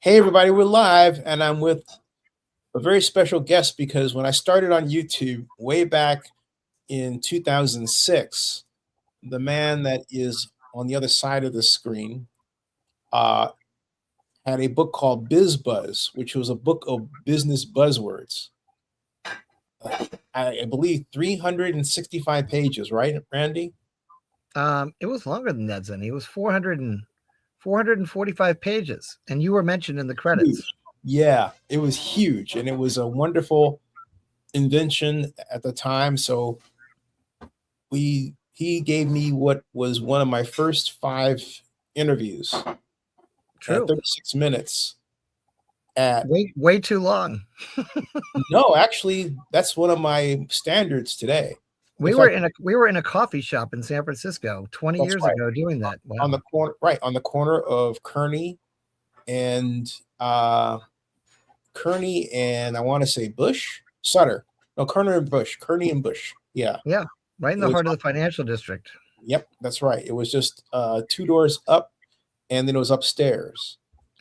Hey, everybody, we're live, and I'm with a very special guest because when I started on YouTube way back in 2006, the man that is on the other side of the screen uh, had a book called Biz Buzz, which was a book of business buzzwords. I believe 365 pages, right, Randy? It was longer than that, Zenny. It was 445 pages, and you were mentioned in the credits. Huge. Yeah, it was huge, and it was a wonderful invention at the time. So he gave me what was one of my first 5 interviews at True. 36 minutes. At Way too long. No, actually, that's one of my standards today. We were in a coffee shop in San Francisco 20 years right. ago doing that. Wow. On the corner, right on the corner of Kearny and I want to say Bush Sutter. No, Kearny and Bush. Yeah, Right in the heart of the financial district. Yep, that's right. It was just 2 doors up, and then it was upstairs.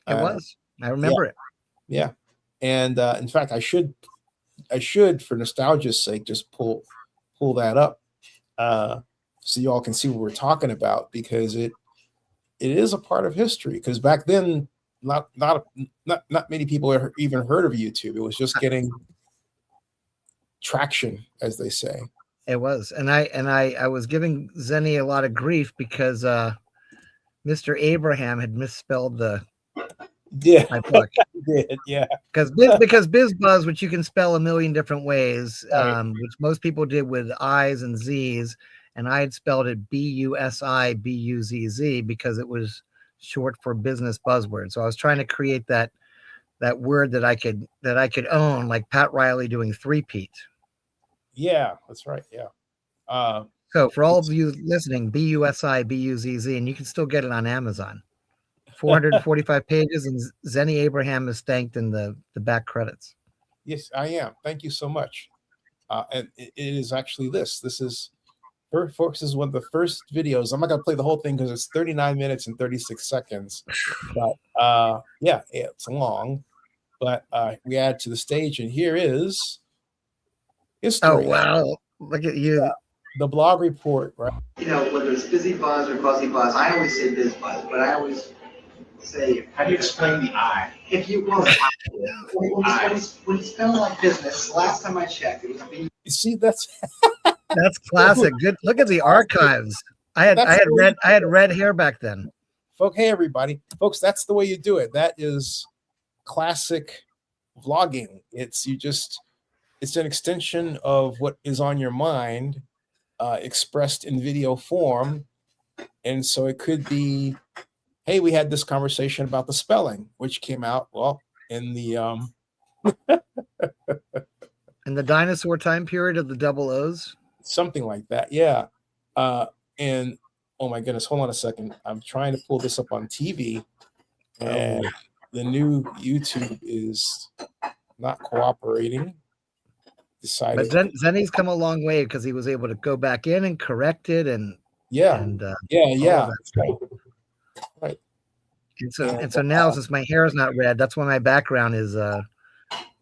It was. I remember it. Yeah, and in fact, I should, for nostalgia's sake, just pull that up, so you all can see what we're talking about, because it is a part of history. Because back then, not many people even heard of YouTube. It was just getting traction, as they say. It was, and I was giving Zenny a lot of grief because Mr. Abraham had misspelled my book. Yeah, because Biz Buzz, which you can spell a million different ways, which most people did with I's and Z's, and I had spelled it BUSIBUZZ because it was short for business buzzword. So I was trying to create that word that I could own, like Pat Riley doing three-peat. Yeah, that's right. Yeah. So for all of you listening, BUSIBUZZ, and you can still get it on Amazon. 445 pages, and Zenny Abraham is thanked in the back credits. Yes, I am. Thank you so much. And it is actually this is, folks, is one of the first videos. I'm not going to play the whole thing because it's 39 minutes and 36 seconds. But yeah, it's long. But we add to the stage, and here is history. Oh, wow. Look at you. Yeah. The blog report, right? You know, whether it's busy buzz or buzzy buzz, I always say biz buzz, but I always say. How do you explain the I? If you when you spell like business, last time I checked, it was B. You see, that's classic. Good. Look at the archives. I had red hair back then. Hey, everybody, folks, that's the way you do it. That is classic vlogging. It's an extension of what is on your mind, expressed in video form. And so it could be, hey, we had this conversation about the spelling, which came out, well, in the in the dinosaur time period of the double O's, something like that. Yeah. And oh my goodness, hold on a second. I'm trying to pull this up on TV, and the new YouTube is not cooperating. Decided. But Zenny's come a long way because he was able to go back in and correct it, and yeah. Right. And so now, since my hair is not red, that's why my background is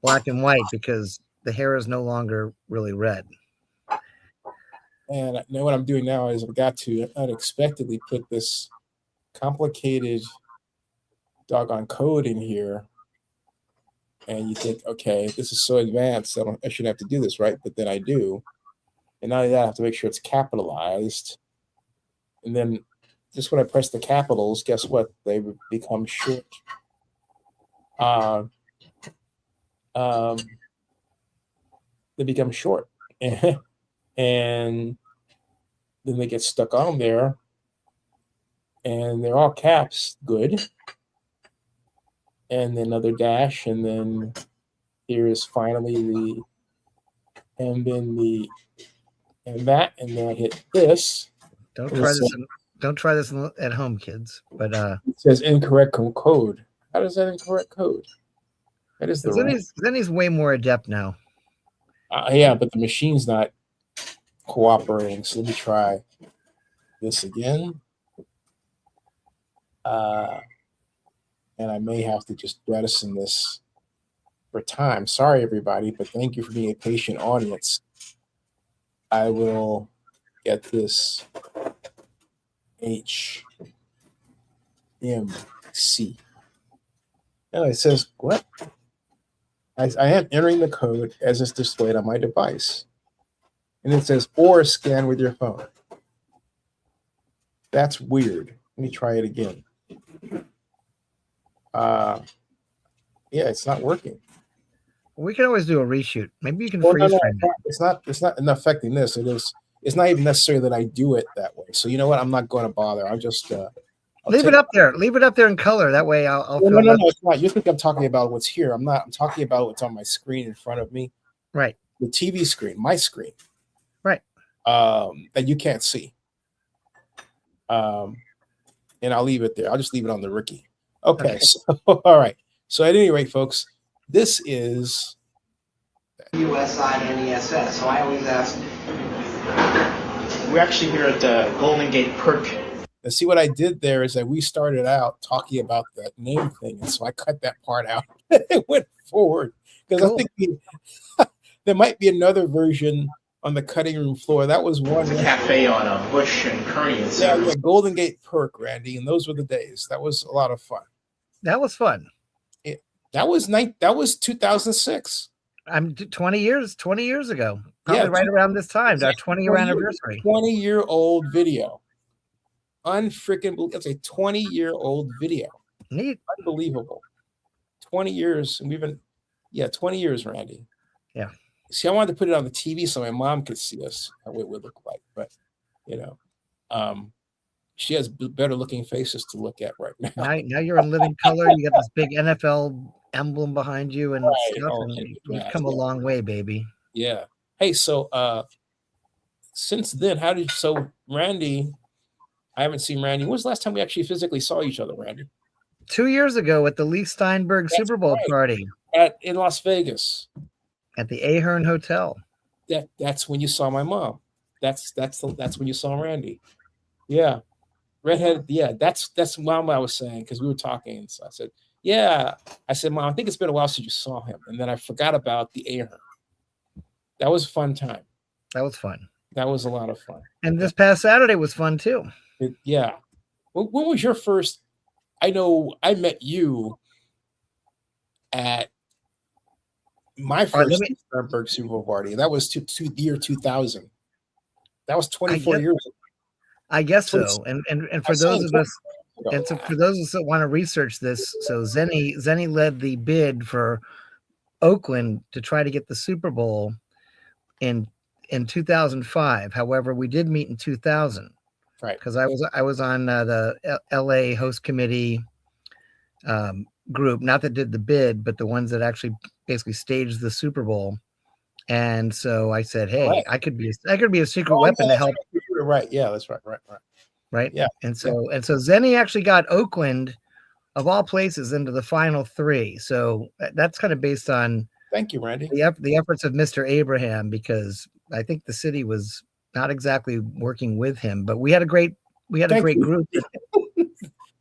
black and white, because the hair is no longer really red. And now what I'm doing now is I've got to unexpectedly put this complicated doggone code in here. And you think, okay, this is so advanced, I shouldn't have to do this, right? But then I do. And now I have to make sure it's capitalized. And then just when I press the capitals, guess what? They become short. They become short. And then they get stuck on there. And they're all caps. Good. And then another dash, and then here is finally and then I hit this. Don't try this at home, kids. But it says incorrect code. How does that incorrect code? That is Zenny's way more adept now. Yeah, but the machine's not cooperating. So let me try this again. and I may have to just jettison this for time. Sorry, everybody, but thank you for being a patient audience. I will get this HMC. And it says, what? I am entering the code as it's displayed on my device. And it says, or scan with your phone. That's weird. Let me try it again. Yeah, it's not working. We can always do a reshoot. Maybe you can Well, freeze no, frame it. it's not affecting this. It's not even necessary that I do it that way. So you know what? I'm not going to bother. I'll just leave it up there. Leave it up there in color. That way I'll no, feel no, it's not. You think I'm talking about what's here. I'm not. I'm talking about what's on my screen in front of me. Right. The TV screen, my screen. Right. That you can't see. And I'll leave it there. I'll just leave it on the Ricky. Okay. So, all right. So at any rate, folks, this is USINESS. So I always ask. We're actually here at the Golden Gate Perk. And see what I did there is that we started out talking about that name thing, and so I cut that part out. It went forward because Cool. I think there might be another version on the cutting room floor. That was one. It's a cafe on Bush and Kearney. Yeah, Golden Gate Perk, Randy, and those were the days. That was a lot of fun. That was fun. That was 2006. I'm 20 years ago. Probably Yeah, right around this time, our exactly 20-year anniversary. 20-year-old video. Unfreaking, it's a 20-year-old video. Neat. Unbelievable. 20 years, and we've been, 20 years, Randy. Yeah. See, I wanted to put it on the TV so my mom could see us, what it would look like. But, she has better looking faces to look at right now. Now you're in living color. You got this big NFL emblem behind you and stuff. Oh, And you've yeah, come a long way, baby. Yeah. Hey, so since then, Randy, I haven't seen Randy. When was the last time we actually physically saw each other, Randy? 2 years ago at the Leigh Steinberg Super Bowl party in Las Vegas at the Ahern Hotel. That's when you saw my mom. That's when you saw Randy. Yeah. Redhead, yeah, that's Mom I was saying, because we were talking. So I said, Mom, I think it's been a while since you saw him. And then I forgot about the Ahern. That was a fun time. That was fun. That was a lot of fun. And this past Saturday was fun too. Yeah. When was your first? I know I met you at my first Steinberg Super Bowl party. That was year 2000. That was 24 years ago. I guess so. And for those of us, and so for those of us that want to research this, so Zenny led the bid for Oakland to try to get the Super Bowl in 2005. However, we did meet in 2000, right? Because I was on the LA host committee group, not that did the bid, but the ones that actually basically staged the Super Bowl. And so I said, hey, right. I could be a secret weapon to help. Right. Yeah, that's right. Right. Yeah. And so Zenny actually got Oakland, of all places, into the final three. So that's kind of based on, thank you, Randy, the efforts of Mr. Abraham, because I think the city was not exactly working with him, but we had a great group.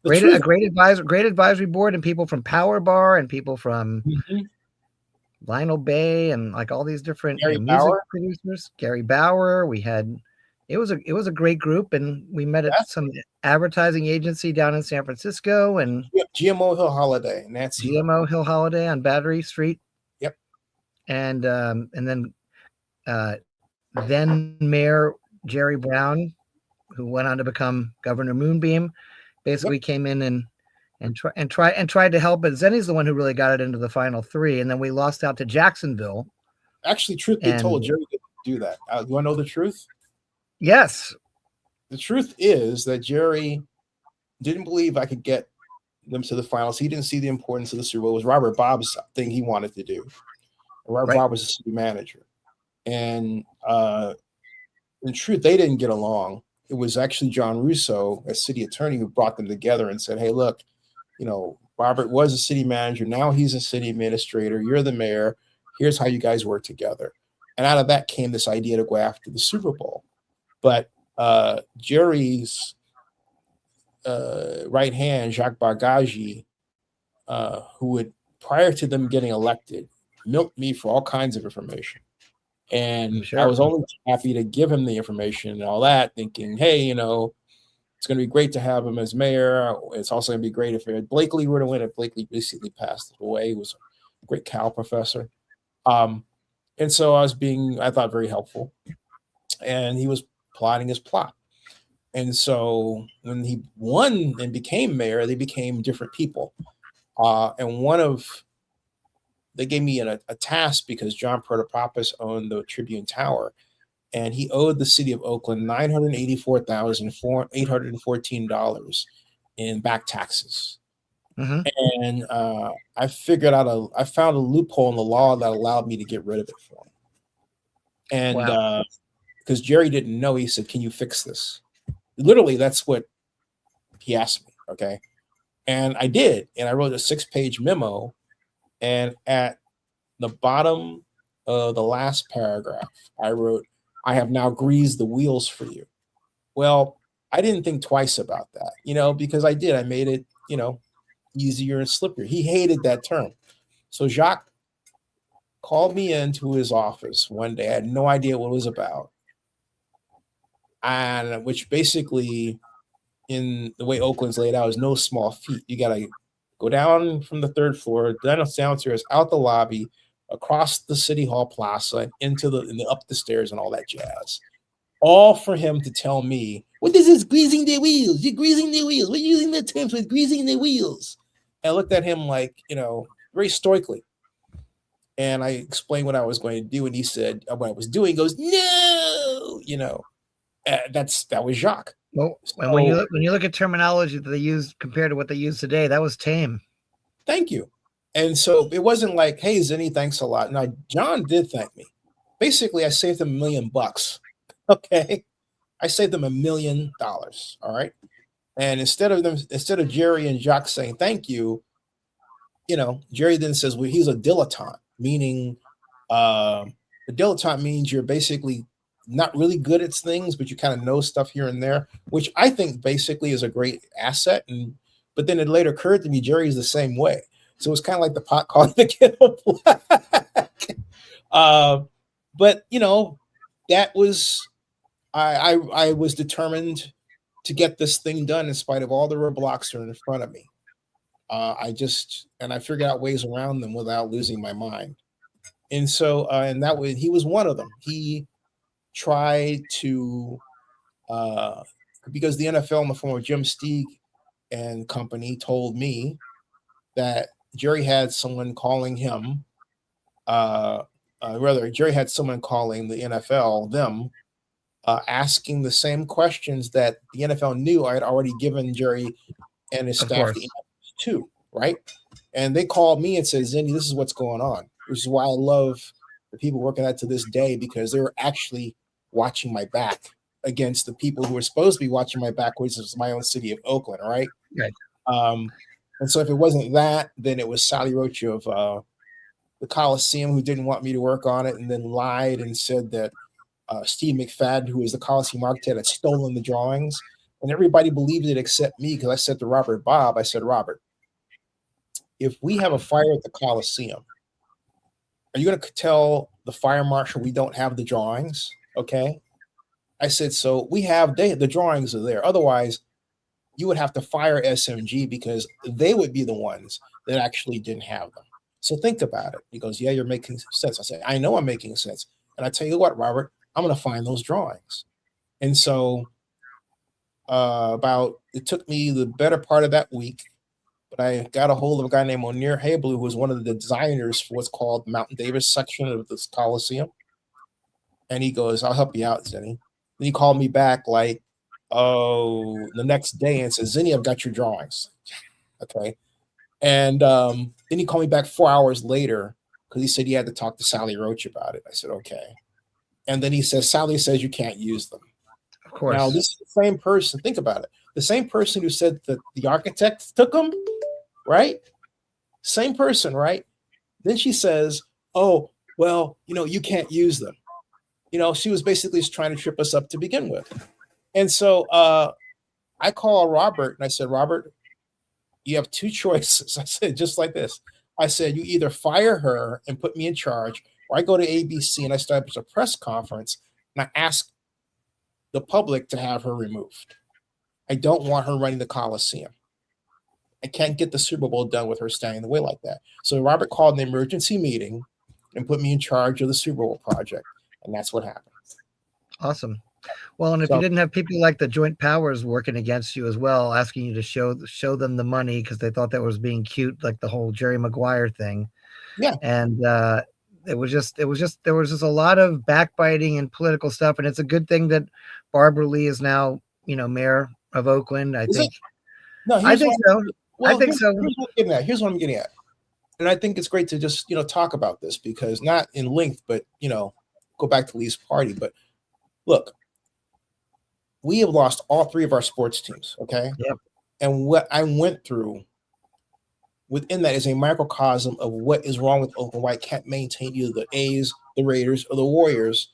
A great advisory board, and people from Power Bar and people from Lionel Bay and like all these different music producers. Gary Bauer. We had it was a great group, and we met at some advertising agency down in San Francisco, and GMO Hill Holiday, Nancy. GMO Hill Holiday on Battery Street. Yep. And then Mayor Jerry Brown, who went on to become Governor Moonbeam, basically came in and tried to help. But Zenny's the one who really got it into the final three, and then we lost out to Jacksonville. Actually, truth be told, Jerry didn't do that. You want to know the truth? Yes. The truth is that Jerry didn't believe I could get them to the finals. He didn't see the importance of the Super Bowl. It was Robert Bobb's thing he wanted to do. Robert Bobb was the city manager. And in truth, they didn't get along. It was actually John Russo, as city attorney, who brought them together and said, hey, look, Robert was a city manager. Now he's a city administrator. You're the mayor. Here's how you guys work together. And out of that came this idea to go after the Super Bowl. But Jerry's right hand, Jacques Bargagi, who would, prior to them getting elected, milk me for all kinds of information. And Sure. I was only happy to give him the information and all that, thinking, hey, it's going to be great to have him as mayor. It's also going to be great if Blakely were to win. If Blakely basically passed away, he was a great Cal professor. And so I was being, I thought, very helpful. And he was plotting his plot. And so when he won and became mayor, they became different people. And they gave me a task because John Protopopoulos owned the Tribune Tower, and he owed the city of Oakland $984,814 in back taxes. Mm-hmm. And I found a loophole in the law that allowed me to get rid of it for him. And because Jerry didn't know, he said, "Can you fix this?" Literally, that's what he asked me. Okay. And I did. And I wrote a 6-page memo. And at the bottom of the last paragraph, I wrote, "I have now greased the wheels for you." Well, I didn't think twice about that, because I did. I made it, easier and slipperier. He hated that term. So Jacques called me into his office one day. I had no idea what it was about. And which basically, in the way Oakland's laid out, is no small feat. You got to go down from the 3rd floor, downstairs, out the lobby, across the City Hall Plaza, and up the stairs and all that jazz. All for him to tell me, "What is this greasing their wheels? You're greasing their wheels. We're using the terms with greasing their wheels." And I looked at him like, very stoically. And I explained what I was going to do. And he said, what I was doing, he goes, "No, that was Jacques." Well, and when you look at terminology that they use compared to what they use today, that was tame. Thank you. And so it wasn't like, "Hey, Zinni, thanks a lot." Now, John did thank me. Basically, I saved him $1 million. Okay. I saved them $1 million. All right. And instead of Jerry and Jacques saying thank you, Jerry then says, well, he's a dilettante, meaning a dilettante means you're basically not really good at things, but you kind of know stuff here and there, which I think basically is a great asset. But then it later occurred to me, Jerry's the same way. So it's kind of like the pot calling the kettle black. But that was, I was determined to get this thing done in spite of all the roadblocks that are in front of me. I figured out ways around them without losing my mind. And so, he was one of them. He tried to, because the NFL in the form of Jim Steig and company told me that Jerry had someone calling him, Jerry had someone calling the NFL, asking the same questions that the NFL knew I had already given Jerry and his staff the answers to, right? And they called me and said, "Zinni, this is what's going on," which is why I love the people working at to this day, because they were actually watching my back against the people who were supposed to be watching my back, which is my own city of Oakland, right? Right. And so if it wasn't that, then it was Sally Roach of the Coliseum, who didn't want me to work on it and then lied and said that Steve McFadden, who was the Coliseum architect, had stolen the drawings. And everybody believed it except me, because I said to Robert Bob, I said, "Robert, if we have a fire at the Coliseum, are you going to tell the fire marshal we don't have the drawings?" Okay. I said, "So we have the drawings are there. Otherwise, you would have to fire SMG, because they would be the ones that actually didn't have them. So think about it." He goes, "Yeah, you're making sense." I said, "I know I'm making sense. And I tell you what, Robert, I'm going to find those drawings." And so it took me the better part of that week, but I got a hold of a guy named O'Neill Hablu, who was one of the designers for what's called Mountain Davis section of this Coliseum. And he goes, "I'll help you out, Zinni." Then he called me back the next day and said, "Zinni, I've got your drawings." Okay. And then he called me back 4 hours later, because he said he had to talk to Sally Roach about it. I said, "Okay." And then he says, "Sally says you can't use them." Of course. Now, this is the same person. Think about it. The same person who said that the architect took them, right? Same person, right? Then she says, "Oh, well, you can't use them." She was basically just trying to trip us up to begin with. And so I call Robert and I said, "Robert, you have two choices. I said, just like this. I said, you either fire her and put me in charge, or I go to ABC and I establish a press conference and I ask the public to have her removed. I don't want her running the Coliseum. I can't get the Super Bowl done with her standing in the way like that. So Robert called an emergency meeting and put me in charge of the Super Bowl project. And that's what happened. Awesome. Well, and if you didn't have people like the Joint Powers working against you as well, asking you to show them the money because they thought that was being cute, like the whole Jerry Maguire thing. Yeah. And there was just a lot of backbiting and political stuff. And it's a good thing that Barbara Lee is now, mayor of Oakland. I think so. Well, I think so. Here's what I'm getting at. And I think it's great to just, talk about this because not in length, but, go back to Lee's party. But look, we have lost all three of our sports teams. Okay. Yep. And what I went through within that is a microcosm of what is wrong with Oakland. Why it can't maintain either the A's, the Raiders, or the Warriors.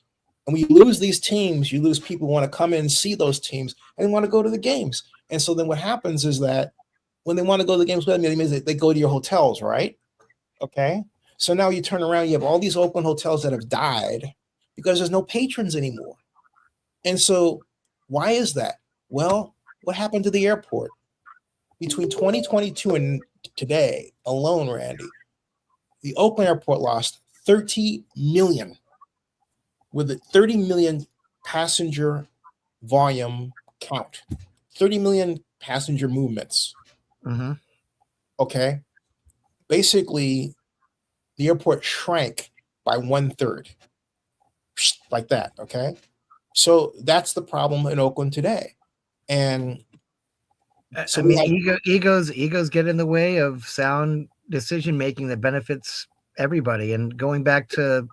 And when you lose these teams, you lose people who want to come in and see those teams and want to go to the games. And so then what happens is that when they want to go to the games, they go to your hotels, right? Okay. So now you turn around, you have all these Oakland hotels that have died because there's no patrons anymore. And so why is that? Well, what happened to the airport? Between 2022 and today alone, Randy, the Oakland airport lost 30 million with a 30 million passenger volume count, 30 million passenger movements. Mm-hmm. Okay. Basically, the airport shrank by 1/3, like that. Okay. So that's the problem in Oakland today. And so egos get in the way of sound decision making that benefits everybody. And going back to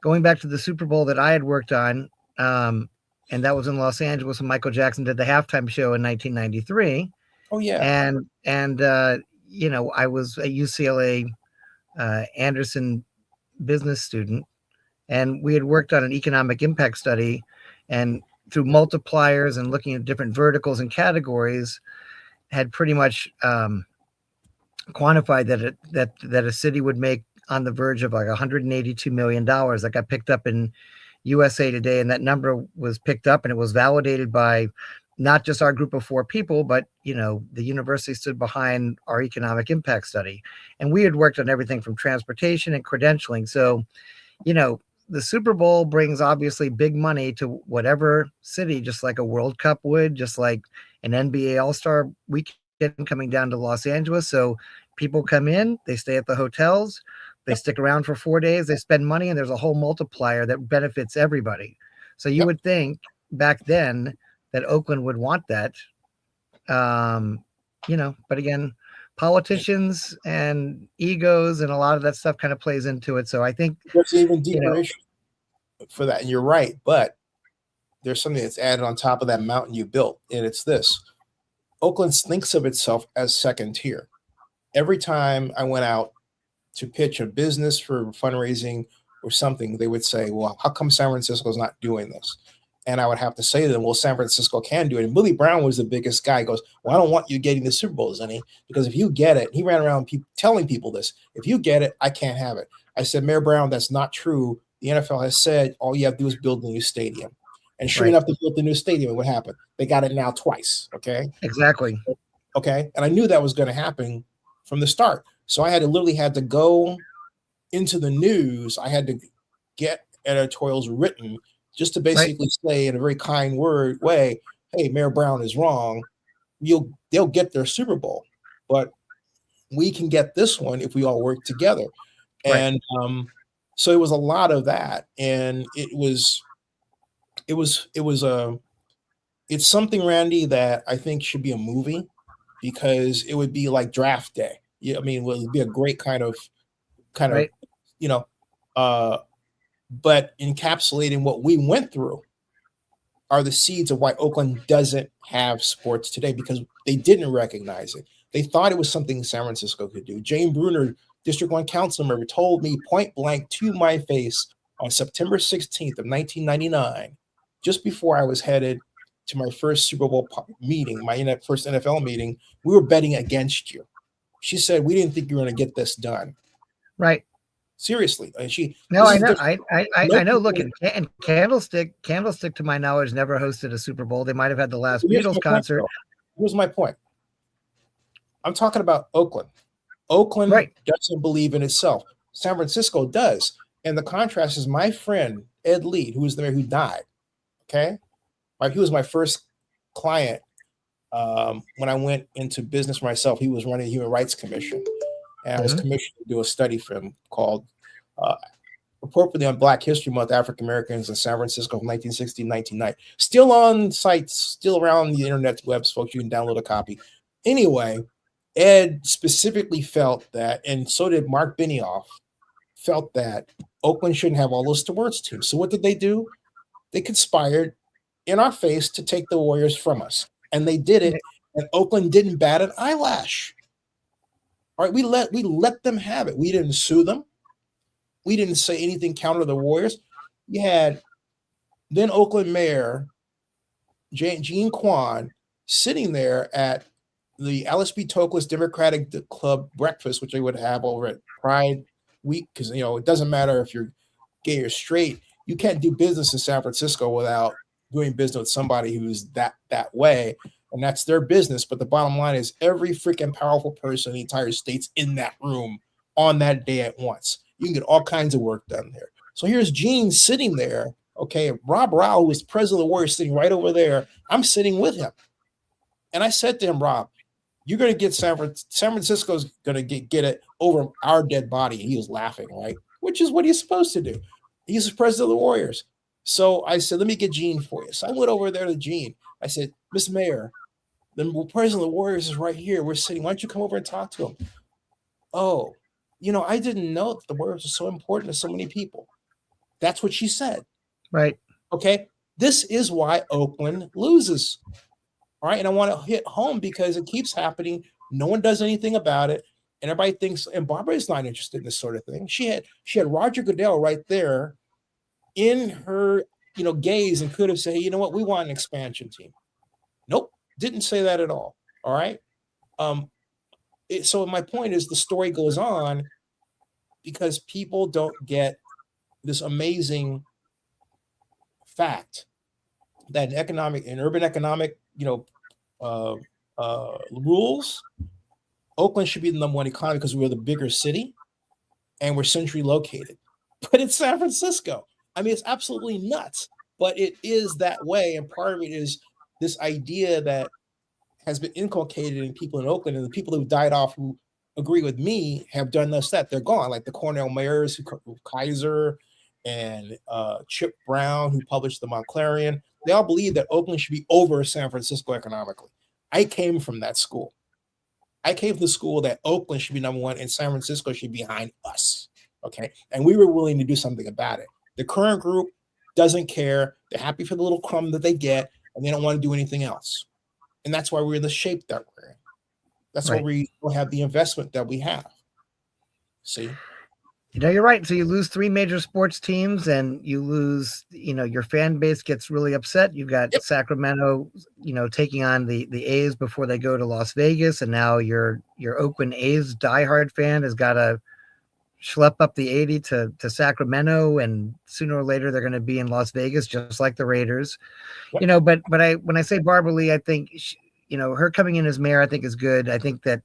the Super Bowl that I had worked on, and that was in Los Angeles, and Michael Jackson did the halftime show in 1993. Oh yeah. And I was a UCLA Anderson business student, and we had worked on an economic impact study, and through multipliers and looking at different verticals and categories, had pretty much quantified that a city would make on the verge of like $182 million. That got picked up in USA Today, and that number was picked up and it was validated by not just our group of 4 people, but the university stood behind our economic impact study. And we had worked on everything from transportation and credentialing. So, the Super Bowl brings obviously big money to whatever city, just like a World Cup would, just like an NBA All-Star weekend coming down to Los Angeles. So people come in, they stay at the hotels, they stick around for 4 days, they spend money, and there's a whole multiplier that benefits everybody. So you would think back then that Oakland would want that, but again, politicians and egos and a lot of that stuff kind of plays into it. So I think there's an even deeper issue for that. And you're right, but there's something that's added on top of that mountain you built. And it's this: Oakland thinks of itself as second tier. Every time I went out to pitch a business for fundraising or something, they would say, well, how come San Francisco's not doing this? And I would have to say to them, well, San Francisco can do it. And Willie Brown was the biggest guy. He goes, well, I don't want you getting the Super Bowl, Zenny, because if you get it, he ran around telling people this, if you get it, I can't have it. I said, Mayor Brown, that's not true. The NFL has said all you have to do is build a new stadium. And sure enough, they built the new stadium. And what happened? They got it now twice. Okay. Exactly. Okay. And I knew that was going to happen from the start. So I had to go into the news. I had to get editorials written just to basically say in a very kind way, hey, Mayor Brown is wrong. They'll get their Super Bowl, but we can get this one if we all work together. Right. And so it was a lot of that. And it's something, Randy, that I think should be a movie, because it would be like Draft Day. Yeah, I mean, it would be a great kind of, but encapsulating what we went through are the seeds of why Oakland doesn't have sports today, because they didn't recognize it. They thought it was something San Francisco could do. Jane Bruner, District 1 council member, told me point blank to my face on September 16th of 1999, just before I was headed to my first Super Bowl meeting, my first NFL meeting, we were betting against you. She said, we didn't think you were going to get this done. Right. Seriously. And I know. I know. Look, and Candlestick, to my knowledge, never hosted a Super Bowl. They might have had the last Beatles concert. Here's my point. I'm talking about Oakland. Oakland doesn't believe in itself. San Francisco does. And the contrast is my friend, Ed Lead, who was there, who died. Okay. He was my first client when I went into business for myself. He was running the Human Rights Commission. And I was commissioned to do a study for him called appropriately on Black History Month, African Americans in San Francisco from 1960 to 1990. Still on sites, still around the internet webs, folks. You can download a copy. Anyway, Ed specifically felt that, and so did Mark Benioff, felt that Oakland shouldn't have all those sports teams. So what did they do? They conspired in our face to take the Warriors from us. And they did it, and Oakland didn't bat an eyelash. All right, we let them have it. We didn't sue them. We didn't say anything counter the Warriors. You had then Oakland Mayor Gene Kwan sitting there at the Alice B. Toklas Democratic Club breakfast, which they would have over at Pride Week, because it doesn't matter if you're gay or straight. You can't do business in San Francisco without doing business with somebody who's that way, and that's their business. But the bottom line is every freaking powerful person in the entire state's in that room on that day at once. You can get all kinds of work done there. So here's Gene sitting there. Okay, Rob Rao, who is president of the Warriors, sitting right over there. I'm sitting with him, and I said to him, Rob, you're going to get San Francisco's going to get it over our dead body. And he was laughing, right? Which is what he's supposed to do. He's the president of the Warriors. So I said, let me get Gene for you. So I went over there to Gene. I said, Mr. Mayor, the president of the Warriors is right here. We're sitting. Why don't you come over and talk to him? Oh, I didn't know that the Warriors are so important to so many people. That's what she said. Right. Okay. This is why Oakland loses. All right. And I want to hit home because it keeps happening. No one does anything about it. And everybody thinks, and Barbara is not interested in this sort of thing. She had Roger Goodell right there in her, gaze, and could have said, hey, you know what? We want an expansion team. Nope. Didn't say that at all. All right. So my point is the story goes on because people don't get this amazing fact that in urban economic, rules, Oakland should be the number one economy because we're the bigger city and we're centrally located. But it's San Francisco. I mean, it's absolutely nuts, but it is that way. And part of it is this idea that has been inculcated in people in Oakland, and the people who died off who agree with me have done this, that they're gone, like the Cornell mayors, Kaiser and Chip Brown, who published the Montclarian. They all believe that Oakland should be over San Francisco economically. I came from that school. I came from the school that Oakland should be number one and San Francisco should be behind us. Okay. And we were willing to do something about it. The current group doesn't care. They're happy for the little crumb that they get, and they don't want to do anything else. And that's why we're in the shape that we're in. That's why we don't have the investment that we have. See? You're right. So you lose 3 major sports teams and you lose, your fan base gets really upset. You've got Sacramento, taking on the A's before they go to Las Vegas. And now your Oakland A's diehard fan has got to schlep up the 80 to Sacramento. And sooner or later, they're going to be in Las Vegas, just like the Raiders, but when I say Barbara Lee, I think, her coming in as mayor, I think is good. I think that,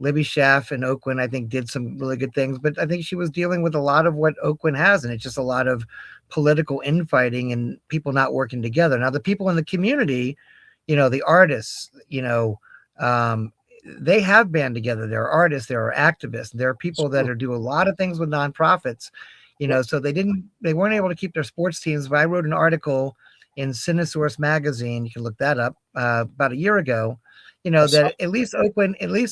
Libby Schaff in Oakland, I think, did some really good things, but I think she was dealing with a lot of what Oakland has, and it's just a lot of political infighting and people not working together. Now, the people in the community, the artists, they have band together. There are artists, there are activists, there are people that do a lot of things with nonprofits, so they weren't able to keep their sports teams. But I wrote an article in Cinesource magazine, you can look that up, about a year ago, that at least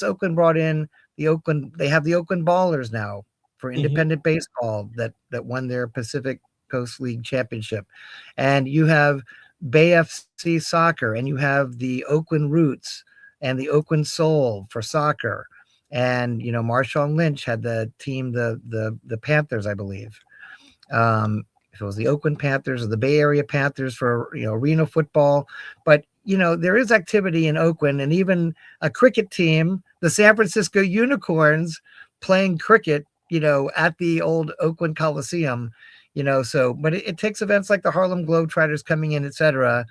Oakland brought in they have the Oakland Ballers now for independent baseball that won their Pacific Coast League championship. And you have Bay FC soccer, and you have the Oakland Roots and the Oakland Soul for soccer. And, Marshawn Lynch had the team, the Panthers, I believe. If it was the Oakland Panthers or the Bay Area Panthers for, arena football. But, there is activity in Oakland, and even a cricket team the San Francisco Unicorns playing cricket, at the old Oakland Coliseum, so, but it takes events like the Harlem Globetrotters coming in, etc.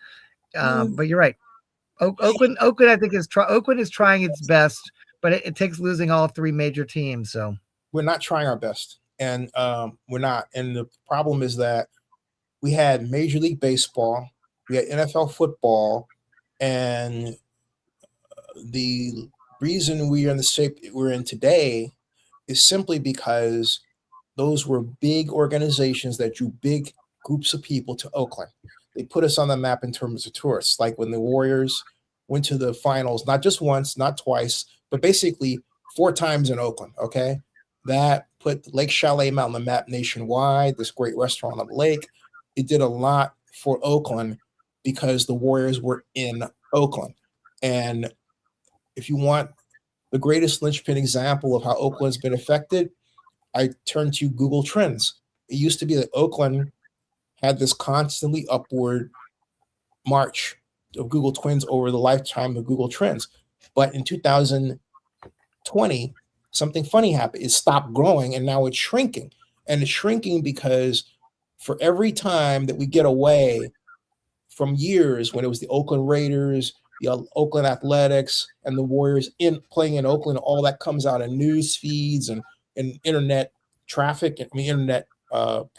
But you're right. Oakland, I think Oakland is trying its best, but it takes losing all three major teams. So we're not trying our best, and we're not. And the problem is that we had Major League Baseball, we had NFL football, and the reason we are in the shape we're in today is simply because those were big organizations that drew big groups of people to Oakland. They put us on the map in terms of tourists, like when the Warriors went to the finals, not just once, not twice, but basically 4 times in Oakland, okay? That put Lake Chalet on the map nationwide, this great restaurant on the lake. It did a lot for Oakland because the Warriors were in Oakland. And if you want the greatest linchpin example of how Oakland's been affected, I turn to Google Trends. It used to be that Oakland had this constantly upward march of Google Twins over the lifetime of Google Trends. But in 2020, something funny happened. It stopped growing and now it's shrinking. And it's shrinking because for every time that we get away from years when it was the Oakland Raiders, the Oakland Athletics, and the Warriors playing in Oakland, all that comes out in news feeds and internet traffic, internet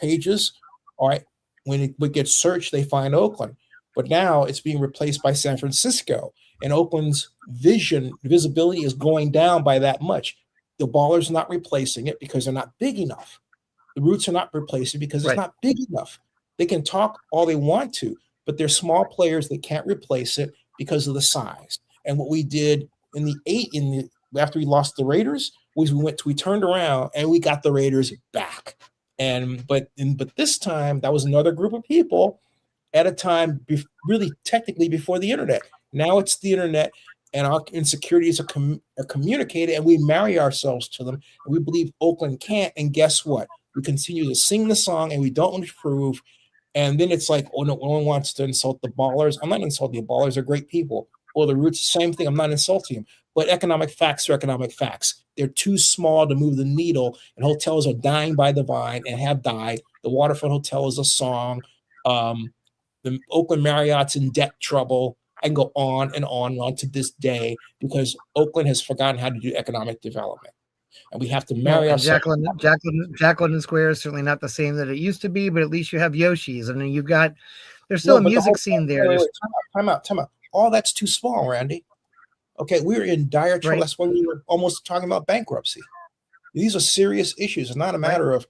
pages. All right. When it gets searched, they find Oakland. But now it's being replaced by San Francisco. And Oakland's visibility is going down by that much. The Ballers are not replacing it because they're not big enough. The Roots are not replacing it because it's not big enough. They can talk all they want to, but they're small players that can't replace it because of the size. And what we did after we lost the Raiders was we turned around and we got the Raiders back. But this time that was another group of people at a time really technically before the internet. Now it's the internet, and our insecurities are communicated, and we marry ourselves to them. And we believe Oakland can't. And guess what? We continue to sing the song, and we don't improve. And then it's like, oh no one wants to insult the Ballers. I'm not insulting the Ballers; they're great people. Or the Roots, same thing. I'm not insulting them. But economic facts are economic facts. They're too small to move the needle, and hotels are dying by the vine and have died. The Waterfront Hotel is a song. The Oakland Marriott's in debt trouble. I can go on and on to this day because Oakland has forgotten how to do economic development. And we have to marry ourselves. Jacqueline Square is certainly not the same that it used to be, but at least you have Yoshi's. And then there's still a music scene there. Wait, time out. All that's too small, Randy. Okay, we're in dire trouble. Right. That's why we were almost talking about bankruptcy. These are serious issues. It's not a matter of,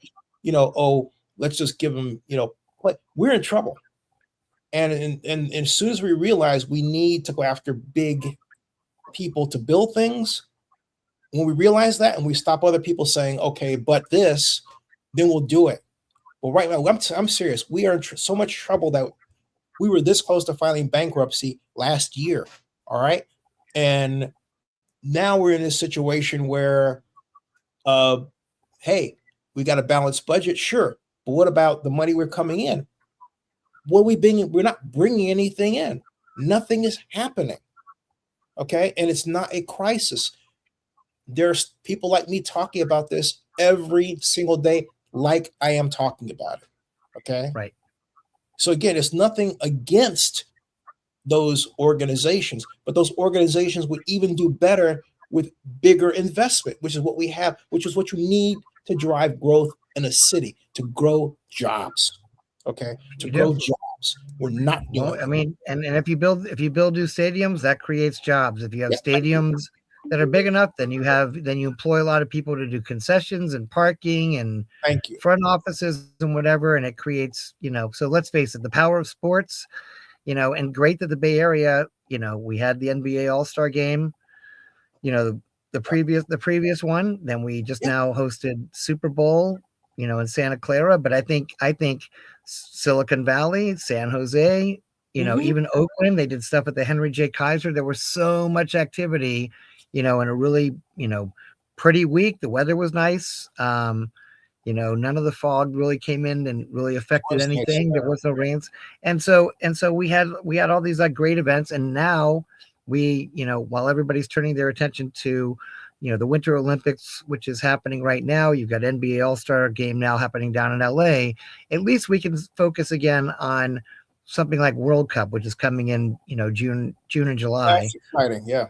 let's just give them, we're in trouble. And as soon as we realize we need to go after big people to build things, when we realize that and we stop other people saying, okay, but this, then we'll do it. Well, right now, I'm serious. We are in so much trouble that we were this close to filing bankruptcy last year. All right. And now we're in this situation where, hey, we got a balanced budget. Sure. But what about the money we're coming in? We're not bringing anything in. Nothing is happening. Okay. And it's not a crisis. There's people like me talking about this every single day, like I am talking about it. Okay. Right. So again, it's nothing against those organizations, but those organizations would even do better with bigger investment, which is what we have, which is what you need to drive growth in a city, to grow jobs. Okay. To grow jobs. We're not doing it. I mean, and if you build new stadiums, that creates jobs. If you have stadiums that are big enough, then you employ a lot of people to do concessions and parking and front offices and whatever. And it creates, so let's face it, the power of sports, and great that the Bay Area, we had the NBA All-Star game, the previous one, then we just now hosted Super Bowl, in Santa Clara. But I think Silicon Valley, San Jose, even Oakland, they did stuff at the Henry J. Kaiser. There was so much activity, in a really, pretty week. The weather was nice. None of the fog really came in and really affected anything. There was no rains. And so we had all these great events. And now we, while everybody's turning their attention to, the Winter Olympics, which is happening right now, you've got NBA All-Star game now happening down in LA. At least we can focus again on something like World Cup, which is coming in, June and July. That's exciting. Yeah.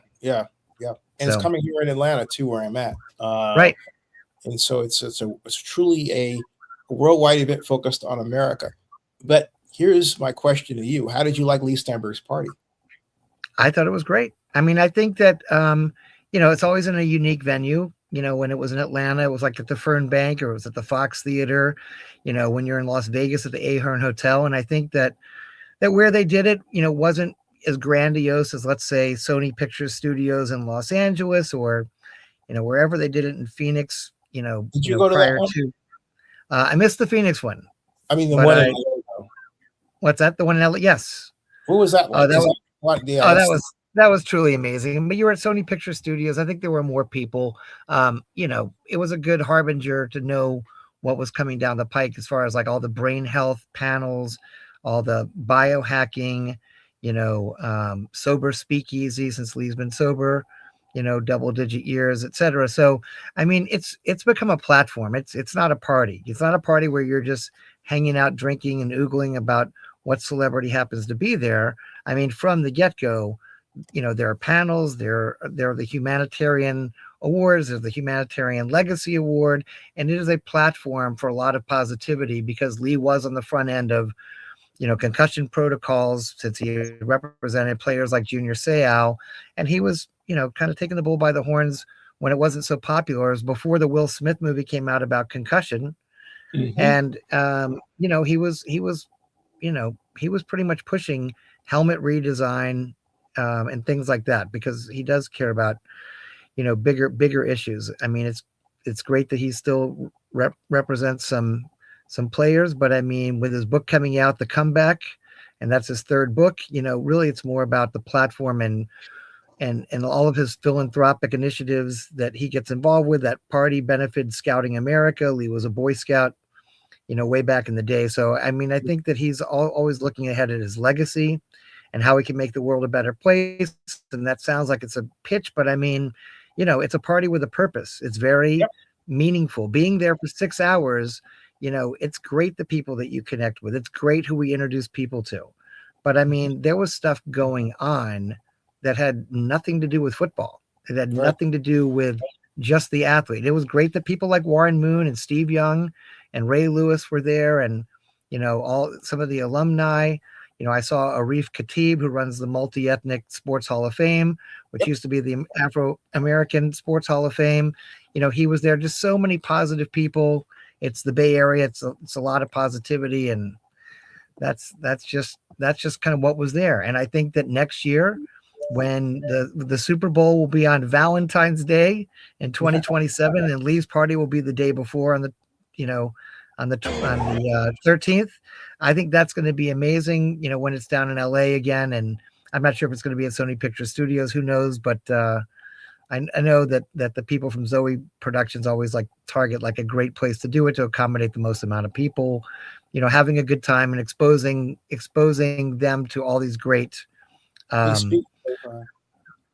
And it's coming here in Atlanta too, where I'm at. Right. And so it's truly a worldwide event focused on America. But here's my question to you: how did you like Leigh Steinberg's party? I thought it was great. I mean, I think that it's always in a unique venue. When it was in Atlanta, it was like at the Fern Bank, or it was at the Fox Theater. When you're in Las Vegas at the Ahern Hotel, and I think that where they did it, wasn't as grandiose as, let's say, Sony Pictures Studios in Los Angeles, or wherever they did it in Phoenix. Did you go to that one? I missed the Phoenix one. I mean, the one in LA. What's that? The one in LA? Yes. What was that like? That was truly amazing. But you were at Sony Picture Studios. I think there were more people. It was a good harbinger to know what was coming down the pike as far as like all the brain health panels, all the biohacking, sober speakeasy, since Leigh's been sober, double-digit years, etc. So, I mean, it's become a platform. It's not a party. It's not a party where you're just hanging out, drinking, and oogling about what celebrity happens to be there. I mean, from the get-go, there are panels, there are the humanitarian awards, there's the Humanitarian Legacy Award, and it is a platform for a lot of positivity, because Leigh was on the front end of, concussion protocols, since he represented players like Junior Seau, and he was, kind of taking the bull by the horns when it wasn't so popular. It was before the Will Smith movie came out about concussion. Mm-hmm. And, he was pretty much pushing helmet redesign and things like that, because he does care about, bigger issues. I mean, it's great that he still represents some players, but I mean, with his book coming out, The Comeback, and that's his third book, really it's more about the platform and all of his philanthropic initiatives that he gets involved with. That party benefited Scouting America. Leigh was a Boy Scout, way back in the day. So, I mean, I think that he's always looking ahead at his legacy and how he can make the world a better place. And that sounds like it's a pitch, but I mean, it's a party with a purpose. It's very meaningful. Being there for 6 hours, it's great the people that you connect with. It's great who we introduce people to. But I mean, there was stuff going on that had nothing to do with football. It had nothing to do with just the athlete. It was great that people like Warren Moon and Steve Young and Ray Lewis were there, and some of the alumni. I saw Arif Khatib, who runs the Multi-Ethnic Sports Hall of Fame, which used to be the Afro-American Sports Hall of Fame. He was there. Just so many positive people. It's the Bay Area. It's a lot of positivity, and that's just kind of what was there. And I think that next year, when the Super Bowl will be on Valentine's Day in 2027, and Leigh's party will be the day before on the 13th. I think that's going to be amazing, when it's down in LA again. And I'm not sure if it's going to be at Sony Picture Studios, who knows, but I know that the people from Zoe Productions always target a great place to do it, to accommodate the most amount of people, having a good time and exposing them to all these great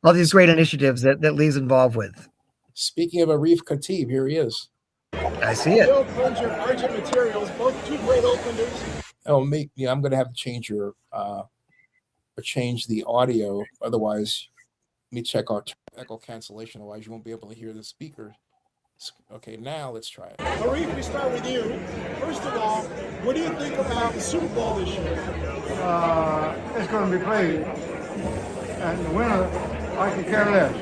initiatives that Leigh's involved with. Speaking of Arif Khatib, here he is. I see it. Argent materials, both two great openers. Oh, I'm going to have to change change the audio. Otherwise, let me check out echo cancellation. Otherwise, you won't be able to hear the speaker. Okay, now let's try it. Arif, we start with you. First of all, what do you think about the Super Bowl this year? It's going to be played, and the winner, I can care less.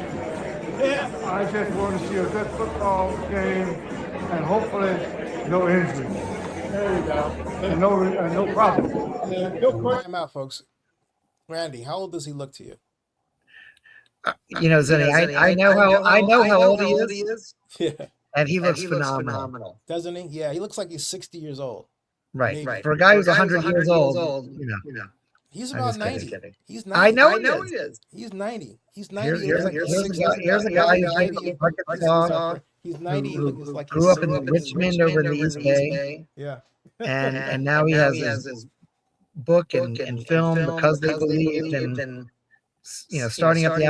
Yeah. I just want to see a good football game, and hopefully no injuries. There you go. And no problem. No question. Time out, folks. Randy, how old does he look to you? Zenny, I know how old he is. Yeah. And he looks phenomenal. Doesn't he? Yeah, he looks like he's 60 years old. Right. For a guy who's 100 years old, He's about 90. He's 90. I know he is. He's 90. He's 90. Here's a guy He's 90. Who grew up in Richmond over the East Bay. Yeah. And now he has his book and film, Because They Believed, and starting at the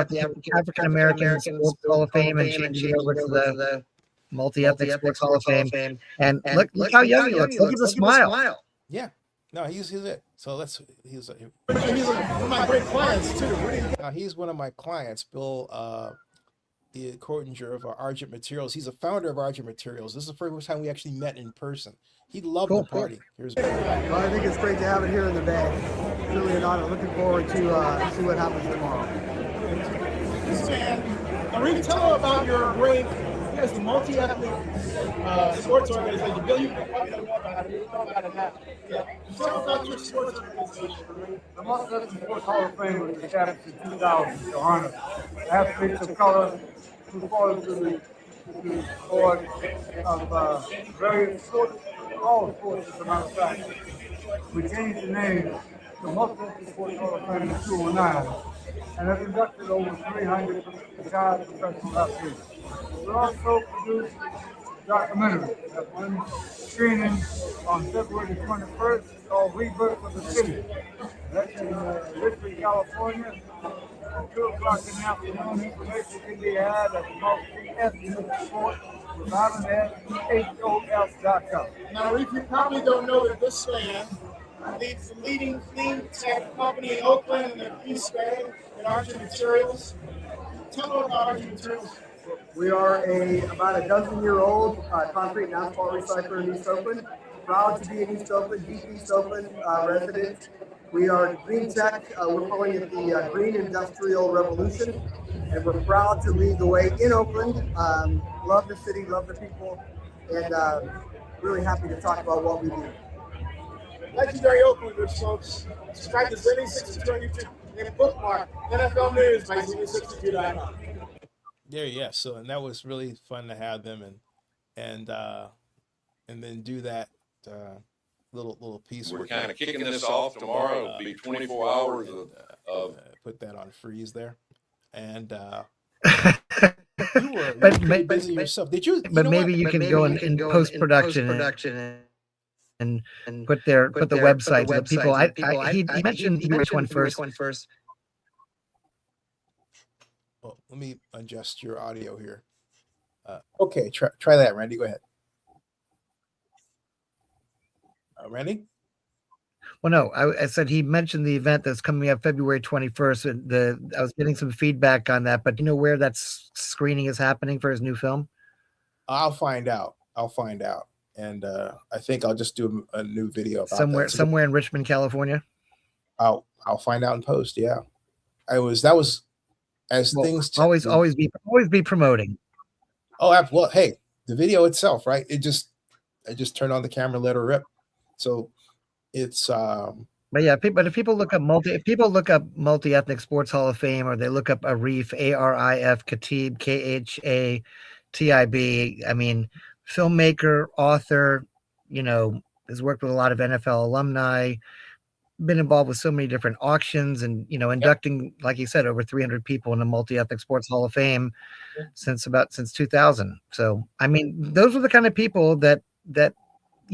African American Sports Hall of Fame and changing it over to the Multi-Ethnic Sports Hall of Fame. And look how young he looks. Look at the smile. Yeah. No, he's it. So he's one of my great clients too. he's one of my clients, Bill the Cortinger of Argent Materials. He's a founder of Argent Materials. This is the first time we actually met in person. He loved the party. Here's well, I think it's great to have it here in the Bay. It's really an honor. Looking forward to see what happens tomorrow. This man, Reef, tell them about your great, you guys, the multi-ethnic sports organization. Bill, you can probably know about it. You know about it now. Yeah. Tell about your sports organization. The Multi-Ethnic Sports Hall of Fame was established in 2000 to honor athletes of color who fall into the board of various sports, all sports as a matter of fact. We changed the name to Multi-Ethnic Sports Hall of Fame in 2009 and have inducted over 300 retired professional athletes. We also produced a documentary that went screening on February the 21st called Rebirth of the City. That's in Richmond, California. At 2 o'clock in the afternoon, information can be had at Multi-Ethnic Sports with HOF.com. Now, Reef, you probably don't know that this man leads the leading clean tech company in Oakland and the East Bay in Argent Materials. Tell them about Argent Materials. We are about a dozen-year-old concrete and asphalt recycler in East Oakland. Proud to be an East Oakland, deep East Oakland resident. We are green tech. We're calling it the Green Industrial Revolution, and we're proud to lead the way in Oakland. Love the city, love the people, and really happy to talk about what we do. Legendary Oaklanders, folks. Subscribe to Zenny62 on YouTube and bookmark NFL News by Zenny62.com. there. Yeah. So, and that was really fun to have them and then do that little piece. We're kind of kicking this off tomorrow. It'll be 24 hours of put that on freeze there, and you were busy yourself. Did you? But maybe you can go in post production and put the website to the people. He mentioned February 21st. Well, let me adjust your audio here. Okay, try that, Randy. Go ahead. Randy? Well, no, I said he mentioned the event that's coming up February 21st. And I was getting some feedback on that, but do you know where that screening is happening for his new film? I'll find out. And I think I'll just do a new video about somewhere in Richmond, California. I'll find out in post. Yeah, that was as things always be promoting. Oh, well, hey, the video itself, right? I just turned on the camera, let her rip. So it's but yeah, if people look up Multi-Ethnic Sports Hall of Fame, or they look up Arif, ARIF, Khatib, KHATIB. I mean, filmmaker, author, has worked with a lot of NFL alumni, been involved with so many different auctions, and inducting, like you said, over 300 people in the Multi-Ethnic Sports Hall of Fame since 2000. So I mean, those are the kind of people that